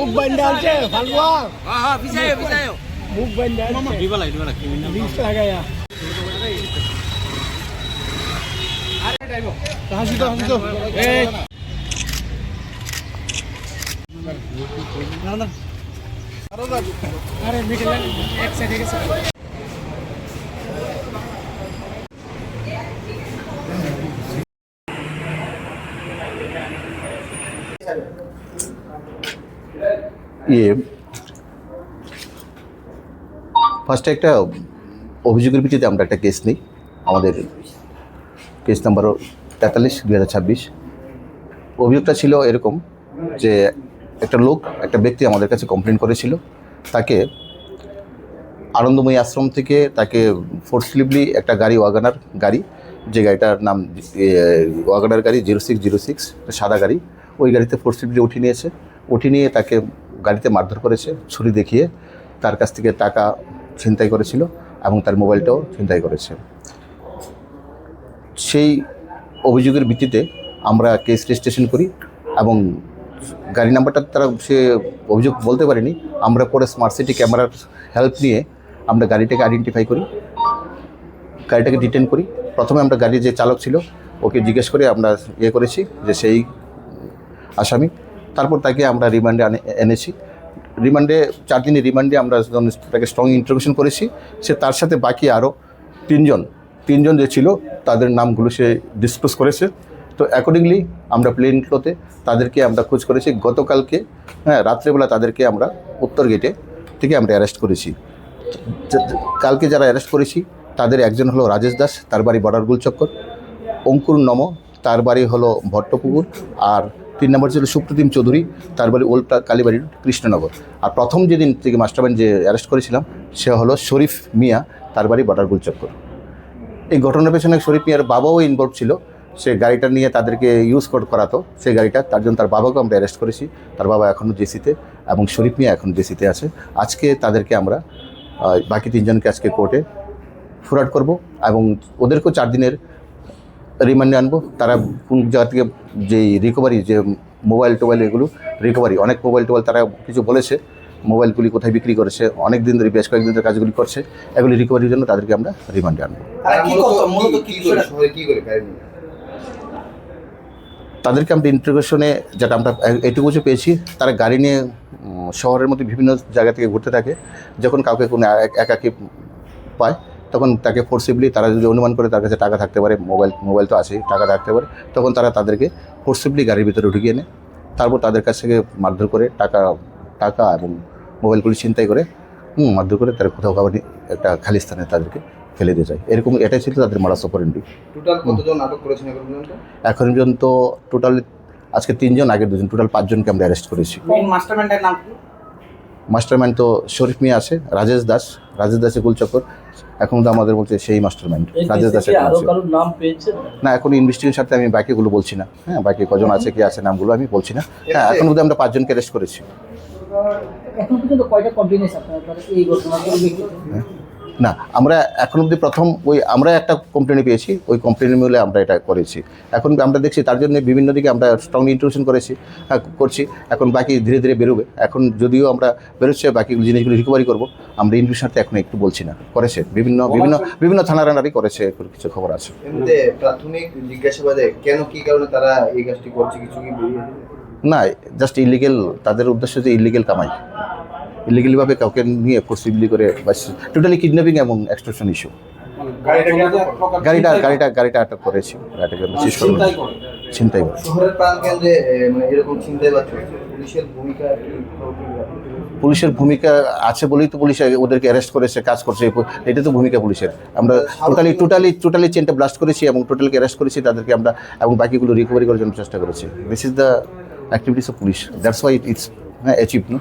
মুখ বান্ধা আছে ফালুয়া হ্যাঁ পিছায়ও পিছায়ও মুখ বান্ধা দিবালা লিংস লাগায়া হাসি তো এই না আরে মিডল এক সাইডে গেছে ফার্স্টে একটা অভিযোগের ভিত্তিতে আমরা একটা কেস নিই। আমাদের কেস নাম্বার 43/2026। অভিযোগটা ছিল এরকম যে একটা ব্যক্তি আমাদের কাছে কমপ্লেন করেছিল, তাকে আনন্দময়ী আশ্রম থেকে তাকে ফোর্সলিভলি একটা ওয়াগনার গাড়ি, যে গাড়িটার নাম ওয়াগনার গাড়ি 0606 সাদা গাড়ি, ওই গাড়িতে ফোর্সলিভলি উঠিয়ে নিয়ে তাকে গাড়িতে মারধর করেছে, ছুরি দেখিয়ে তার কাছ থেকে টাকা ছিনতাই করেছিল এবং তার মোবাইলটাও ছিনতাই করেছে। সেই অভিযোগের ভিত্তিতে আমরা কেস রেজিস্ট্রেশন করি এবং গাড়ি নাম্বারটা তারা সে অভিযোগ বলতে পারেনি। আমরা পরে স্মার্ট সিটি ক্যামেরার হেল্প নিয়ে আমরা গাড়িটাকে আইডেন্টিফাই করি, গাড়িটাকে ডিটেন করি। প্রথমে আমরা গাড়ির যে চালক ছিল ওকে জিজ্ঞেস করে আমরা করেছি যে সেই আসামি। তারপর তাকে আমরা রিমান্ডে এনেছি। রিমান্ডে 4 দিনের রিমান্ডে আমরা তাকে স্ট্রং ইন্টারোগেশন করেছি। সে তার সাথে বাকি আরও তিনজন যে ছিল তাদের নামগুলো সে ডিসক্লোজ করেছে। তো অ্যাকর্ডিংলি আমরা প্লেন ক্লোতে তাদেরকে আমরা খোঁজ করেছি। গতকালকে রাত্রেবেলা তাদেরকে আমরা উত্তর গেটে থেকে আমরা অ্যারেস্ট করেছি। কালকে যারা অ্যারেস্ট করেছি তাদের একজন হলো রাজেশ দাস, তার বাড়ি বর্ডারগুল চক্কর। অঙ্কুর নম, তার বাড়ি হলো ভট্টপুকুর। আর 3 নম্বর ছিল সুপ্রতিম চৌধুরী, তার বাড়ি ওল্ড কালীবাড়ির কৃষ্ণনগর। আর প্রথম যেদিন থেকে মাস্টারমাইন্ড যে অ্যারেস্ট করেছিলাম সে হলো শরীফ মিয়া, তার বাড়ি বর্ডারগুল চক্কর। এই ঘটনার পেছনে শরীফ মিয়ার বাবাও ইনভলভ ছিল। সে গাড়িটা নিয়ে তাদেরকে ইউজ করাতো সেই গাড়িটা, তার জন্য তার বাবাকেও আমরা অ্যারেস্ট করেছি। তার বাবা এখনও জেসিতে এবং শরীফ মিয়া এখন জেসিতে আছে। আজকে তাদেরকে আমরা বাকি 3 জনকে আজকে কোর্টে ফরওয়ার্ড করব এবং ওদেরকেও 4 দিনের রিমান্ডে আনবো। তারা কোন জায়গা থেকে যেই রিকভারি, যে মোবাইল এগুলো রিকভারি, অনেক মোবাইল তারা কিছু বলেছে, মোবাইলগুলি কোথায় বিক্রি করেছে, অনেক দিন ধরে বেশ কয়েকদিন ধরে কাজগুলি করছে, এগুলি রিকভারির জন্য তাদেরকে আমরা রিমান্ডে আনবো। তাদেরকে আমরা ইন্টারোগেশনে যেটা আমরা এটুকু যে পেয়েছি, তারা গাড়ি নিয়ে শহরের মধ্যে বিভিন্ন জায়গা থেকে ঘুরতে থাকে। যখন কাউকে কোনো একাকী পায় তখন তাকে ফোর্সিবলি, তারা যদি অনুমান করে তার কাছে টাকা থাকতে পারে, মোবাইল তো আছেই, টাকা থাকতে পারে, তখন তারা তাদেরকে ফোর্সিবলি গাড়ির ভিতরে ঢুকিয়ে নেয়। তারপর তাদের কাছ থেকে মারধর করে টাকা এবং মোবাইলগুলি ছিনতাই করে মারধর করে তারা কোথাও একটা খালি স্থানে তাদেরকে ফেলে দিয়ে যায়। এটাই ছিল তাদের মারাস অপারেন্ডি। টোটাল কতজন আটক করেছেন এখন পর্যন্ত? টোটাল আজকে 3 জন, আগের 2 জন, টোটাল 5 জনকে আমরা অ্যারেস্ট করেছি। মাস্টারমাইন্ডের নাম কি? মাস্টারমাইন্ড তো শরীফ মিয়া আছে, রাজেশ দাসের গুলচক্কর। এখন তো আমাদের বলছে সেই মাস্টারমাইন্ড রাজেশ দাসের নাম পেয়েছে না। এখন ইনভেস্টিগেশন সাথে আমি বাকিগুলো বলছি না। বাকি কজন আছে কি আছে নামগুলো আমি বলছি না। এখন অবধি আমরা 5 জনকে অ্যারেস্ট করেছি। এখন পর্যন্ত কয়টা কমপ্লেইন এসেছে আপনাদের এই ঘটনার? না, আমরা এখন অবধি আমরা একটা কমপ্লেন পেয়েছি, ওই কমপ্লেনের মূলে আমরা এটা করেছি। এখন আমরা দেখছি তার জন্য বিভিন্ন দিকে আমরা স্ট্রংলি ইন্ট্রোডিউশন করছি। এখন বাকি ধীরে ধীরে বেরোবে। এখন যদিও আমরা বেরোচ্ছে, বাকি জিনিসগুলো রিকভারি করবো। আমরা ইন্টারভিউর সাথে এখন একটু বলছি না। করেছে বিভিন্ন থানারানারই করেছে, কিছু খবর আছে। প্রাথমিক জিজ্ঞাসাবাদে কেন, কি কারণে তারা এই কাজটি করছে কিছু কি বেরিয়ে না, জাস্ট ইলিগেল, তাদের উদ্দেশ্য যে ইলিগেল কামাই, ইলিগেলভাবে কাউকে নিয়ে ফোর্সিবলি করে, বাস টোটালি কিডন্যাপিং এবং এক্সটর্শন ইস্যু। গাড়িটা আটক করেছি, গাড়িটাকে শেষ করে ছিনতাই করে। শহরের প্রাণকেন্দ্রে মানে এরকম ছিনতাই বাচ্চা, পুলিশের ভূমিকা আছে বলেই তো পুলিশ ওদেরকে অ্যারেস্ট করেছে, কাজ করছে। এটা তো ভূমিকা পুলিশের। আমরা টোটালি চেনটা ব্লাস্ট করেছি এবং টোটালকে অ্যারেস্ট করেছি তাদেরকে আমরা, এবং বাকিগুলো রিকভারি করার জন্য চেষ্টা করেছি। This is the activities of police, that's why it's achieved, no?